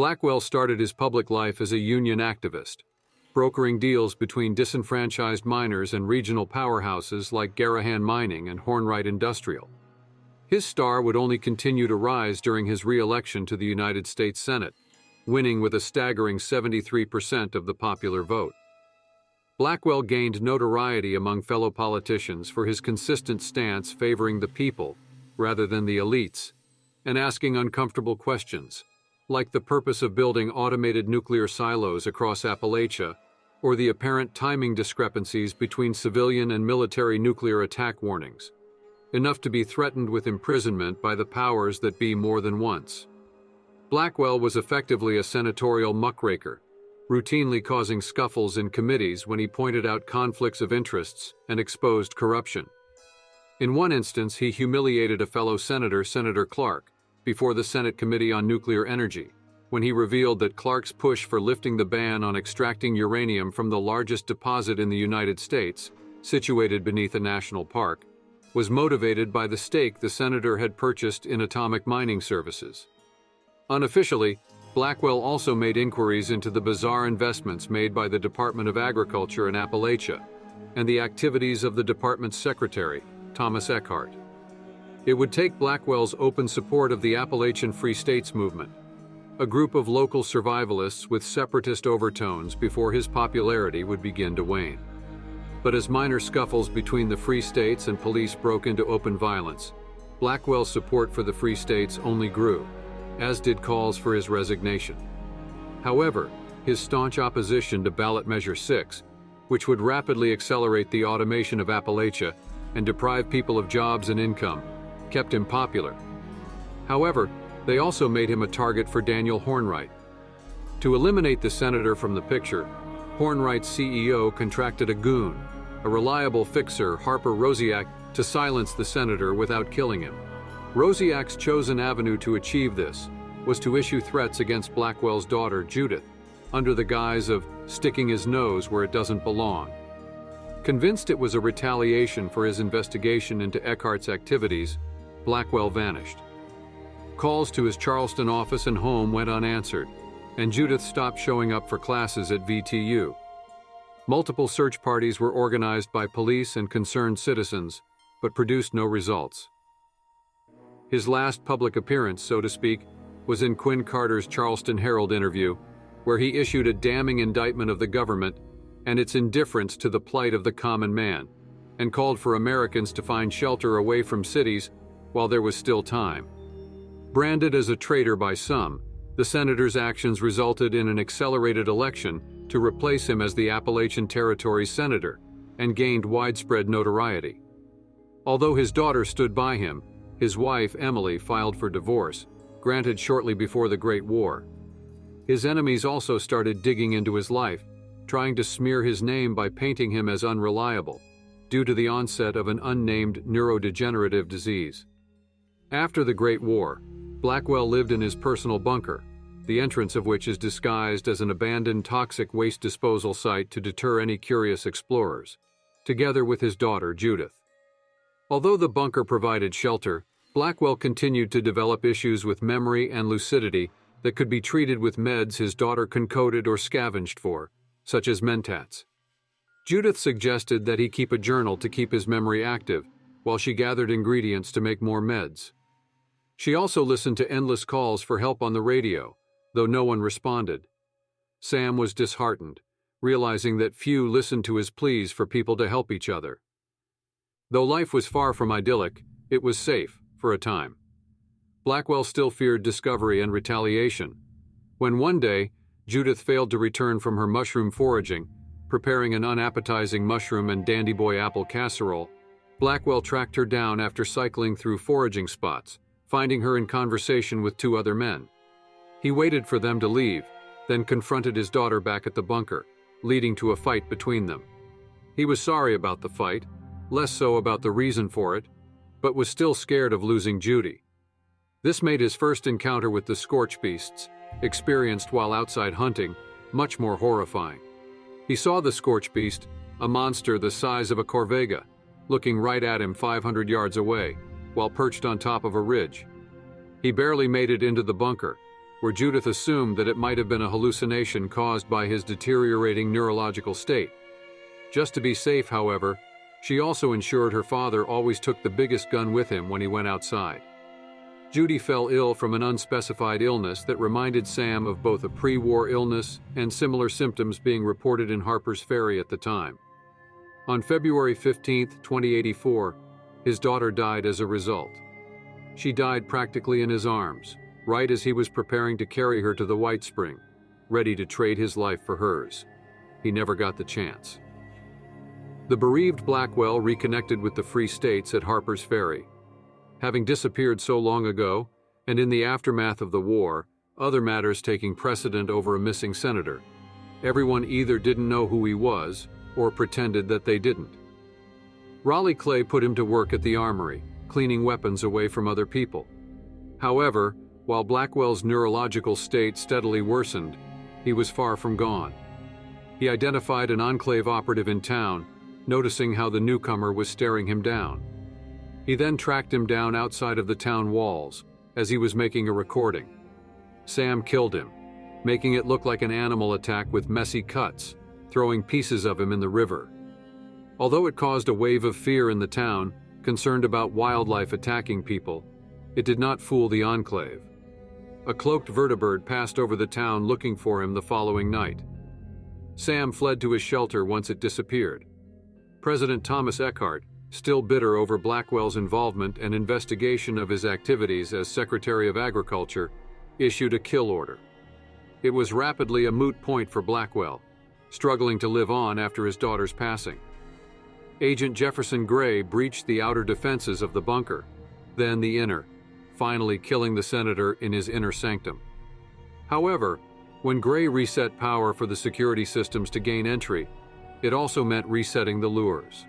Blackwell started his public life as a union activist, brokering deals between disenfranchised miners and regional powerhouses like Garahan Mining and Hornwright Industrial. His star would only continue to rise during his re-election to the United States Senate, winning with a staggering 73% of the popular vote. Blackwell gained notoriety among fellow politicians for his consistent stance favoring the people rather than the elites, and asking uncomfortable questions, like the purpose of building automated nuclear silos across Appalachia, or the apparent timing discrepancies between civilian and military nuclear attack warnings, enough to be threatened with imprisonment by the powers that be more than once. Blackwell was effectively a senatorial muckraker, routinely causing scuffles in committees when he pointed out conflicts of interests and exposed corruption. In one instance, he humiliated a fellow senator, Senator Clark, before the Senate Committee on Nuclear Energy, when he revealed that Clark's push for lifting the ban on extracting uranium from the largest deposit in the United States, situated beneath a national park, was motivated by the stake the senator had purchased in atomic mining services. Unofficially, Blackwell also made inquiries into the bizarre investments made by the Department of Agriculture in Appalachia and the activities of the department's secretary, Thomas Eckhart. It would take Blackwell's open support of the Appalachian Free States movement, a group of local survivalists with separatist overtones, before his popularity would begin to wane. But as minor scuffles between the Free States and police broke into open violence, Blackwell's support for the Free States only grew, as did calls for his resignation. However, his staunch opposition to Ballot Measure 6, which would rapidly accelerate the automation of Appalachia and deprive people of jobs and income, kept him popular. However, they also made him a target for Daniel Hornwright. To eliminate the senator from the picture, Hornwright's CEO contracted a goon, a reliable fixer, Harper Rosiak, to silence the senator without killing him. Rosiak's chosen avenue to achieve this was to issue threats against Blackwell's daughter, Judith, under the guise of sticking his nose where it doesn't belong. Convinced it was a retaliation for his investigation into Eckhart's activities, Blackwell vanished. Calls to his Charleston office and home went unanswered, and Judith stopped showing up for classes at VTU. Multiple search parties were organized by police and concerned citizens, but produced no results. His last public appearance, so to speak, was in Quinn Carter's Charleston Herald interview, where he issued a damning indictment of the government and its indifference to the plight of the common man, and called for Americans to find shelter away from cities while there was still time. Branded as a traitor by some, the senator's actions resulted in an accelerated election to replace him as the Appalachian Territory's senator, and gained widespread notoriety. Although his daughter stood by him, his wife, Emily, filed for divorce, granted shortly before the Great War. His enemies also started digging into his life, trying to smear his name by painting him as unreliable, due to the onset of an unnamed neurodegenerative disease. After the Great War, Blackwell lived in his personal bunker, the entrance of which is disguised as an abandoned toxic waste disposal site to deter any curious explorers, together with his daughter, Judith. Although the bunker provided shelter, Blackwell continued to develop issues with memory and lucidity that could be treated with meds his daughter concocted or scavenged for, such as Mentats. Judith suggested that he keep a journal to keep his memory active, while she gathered ingredients to make more meds. She also listened to endless calls for help on the radio, though no one responded. Sam was disheartened, realizing that few listened to his pleas for people to help each other. Though life was far from idyllic, it was safe, for a time. Blackwell still feared discovery and retaliation. When one day, Judith failed to return from her mushroom foraging, preparing an unappetizing mushroom and dandy boy apple casserole, Blackwell tracked her down after cycling through foraging spots, finding her in conversation with two other men. He waited for them to leave, then confronted his daughter back at the bunker, leading to a fight between them. He was sorry about the fight, less so about the reason for it, but was still scared of losing Judy. This made his first encounter with the scorch beasts, experienced while outside hunting, much more horrifying. He saw the scorch beast, a monster the size of a corvega, looking right at him 500 yards away, while perched on top of a ridge. He barely made it into the bunker, where Judith assumed that it might have been a hallucination caused by his deteriorating neurological state. Just to be safe, however, she also ensured her father always took the biggest gun with him when he went outside. Judy fell ill from an unspecified illness that reminded Sam of both a pre-war illness and similar symptoms being reported in Harper's Ferry at the time. On February 15, 2084, his daughter died as a result. She died practically in his arms, right as he was preparing to carry her to the White Spring, ready to trade his life for hers. He never got the chance. The bereaved Blackwell reconnected with the Free States at Harper's Ferry. Having disappeared so long ago, and in the aftermath of the war, other matters taking precedent over a missing senator, everyone either didn't know who he was or pretended that they didn't. Raleigh Clay put him to work at the armory, cleaning weapons away from other people. However, while Blackwell's neurological state steadily worsened, he was far from gone. He identified an Enclave operative in town, noticing how the newcomer was staring him down. He then tracked him down outside of the town walls as he was making a recording. Sam killed him, making it look like an animal attack with messy cuts, throwing pieces of him in the river. Although it caused a wave of fear in the town, concerned about wildlife attacking people, it did not fool the Enclave. A cloaked vertibird passed over the town looking for him the following night. Sam fled to his shelter once it disappeared. President Thomas Eckhart, still bitter over Blackwell's involvement and investigation of his activities as Secretary of Agriculture, issued a kill order. It was rapidly a moot point for Blackwell, struggling to live on after his daughter's passing. Agent Jefferson Gray breached the outer defenses of the bunker, then the inner, finally killing the senator in his inner sanctum. However, when Gray reset power for the security systems to gain entry, it also meant resetting the lures.